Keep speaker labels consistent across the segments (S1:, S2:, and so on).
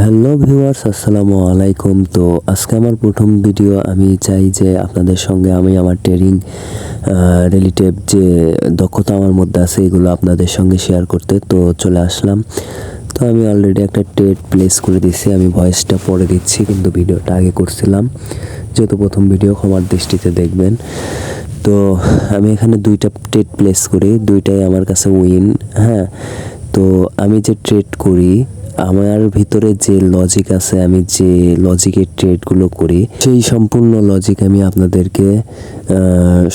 S1: Hello viewers, আসসালামু আলাইকুম। তো আজকে আমার প্রথম ভিডিও। আমি চাই যে আপনাদের সঙ্গে আমি আমার ট্রেডিং রিলেটেড যে দক্ষতা আমার মধ্যে আছে এগুলো আপনাদের সঙ্গে শেয়ার করতে। তো চলে আসলাম। তো আমি অলরেডি একটা ট্রেড প্লেস করে দিচ্ছি। আমি ভয়েসটা পরে দিচ্ছি, কিন্তু ভিডিওটা আগে করছিলাম, যেহেতু প্রথম ভিডিও ক্ষমার দৃষ্টিতে দেখবেন। তো আমি এখানে দুইটা ট্রেড প্লেস করি, দুইটাই আমার কাছে উইন। হ্যাঁ, তো আমি যে ট্রেড করি আমার ভিতরে যে লজিক আছে, আমি যে লজিকের ট্রেডগুলো করি সেই সম্পূর্ণ লজিক আমি আপনাদেরকে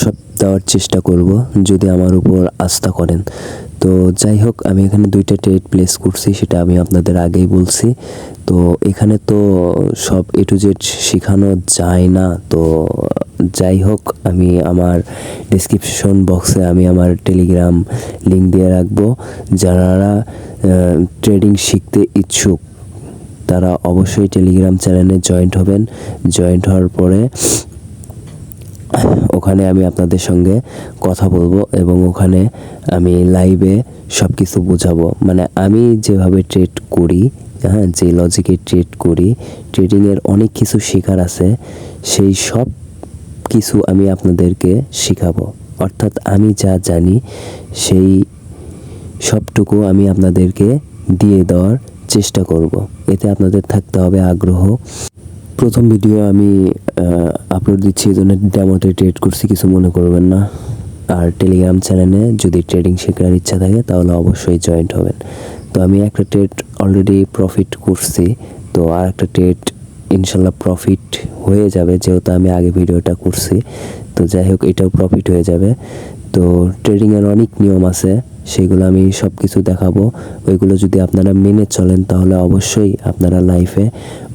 S1: সব দেওয়ার চেষ্টা করব, যদি আমার উপর আস্থা করেন। তো যাই হোক, আমি এখানে দুইটা ট্রেড প্লেস করছি, সেটা আমি আপনাদের আগেই বলছি। তো এখানে তো সব এ টু জেড শেখানো যায় না। তো যাই হোক, আমি আমার ডেসক্রিপশন বক্সে আমি আমার টেলিগ্রাম লিঙ্ক দিয়ে রাখবো। যারা ট্রেডিং শিখতে ইচ্ছুক তারা অবশ্যই টেলিগ্রাম চ্যানেলে জয়েন্ট হবেন। জয়েন্ট হওয়ার পরে ওখানে আমি আপনাদের সঙ্গে কথা বলবো এবং ওখানে আমি লাইভে সব কিছু বোঝাবো। মানে আমি যেভাবে ট্রেড করি, হ্যাঁ, যে লজিকে ট্রেড করি, ট্রেডিংয়ের অনেক কিছু শেখার আছে, সেই সব কিছু আমি আপনাদেরকে শেখাবো। অর্থাৎ আমি যা জানি সেই সবটুকু আমি আপনাদেরকে দিয়ে দেওয়ার চেষ্টা করব। এতে আপনাদের থাকতে হবে আগ্রহ। প্রথম ভিডিও আমি আপলোড দিচ্ছি, এই জন্য ডেমোতে ট্রেড করছি, কিছু মনে করবেন না। আর টেলিগ্রাম চ্যানেলে যদি ট্রেডিং শেখার ইচ্ছা থাকে তাহলে অবশ্যই জয়েন্ট হবেন। তো আমি একটা ট্রেড অলরেডি প্রফিট করছি, তো আর একটা ট্রেড ইনশাল্লাহ প্রফিট হয়ে যাবে, যেহেতু আমি আগে ভিডিওটা করছি। তো যাই হোক, এটাও প্রফিট হয়ে যাবে। তো ট্রেডিংয়ের অনেক নিয়ম আছে, সেগুলো আমি সব কিছু দেখাবো। ওইগুলো যদি আপনারা মেনে চলেন তাহলে অবশ্যই আপনারা লাইফে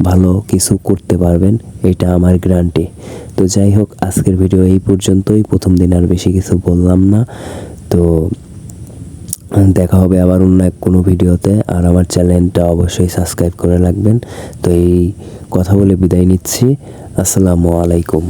S1: ভালো কিছু করতে পারবেন, এটা আমার গ্যারান্টি। তো যাই হোক, আজকের ভিডিও এই পর্যন্তই। প্রথম দিন আর বেশি কিছু বললাম না। তো দেখা হবে আবার অন্য কোনো ভিডিওতে। আর আমার চ্যানেলটা অবশ্যই সাবস্ক্রাইব করে রাখবেন। তো এই কথা বলে বিদায় নিচ্ছি। আসসালামু আলাইকুম।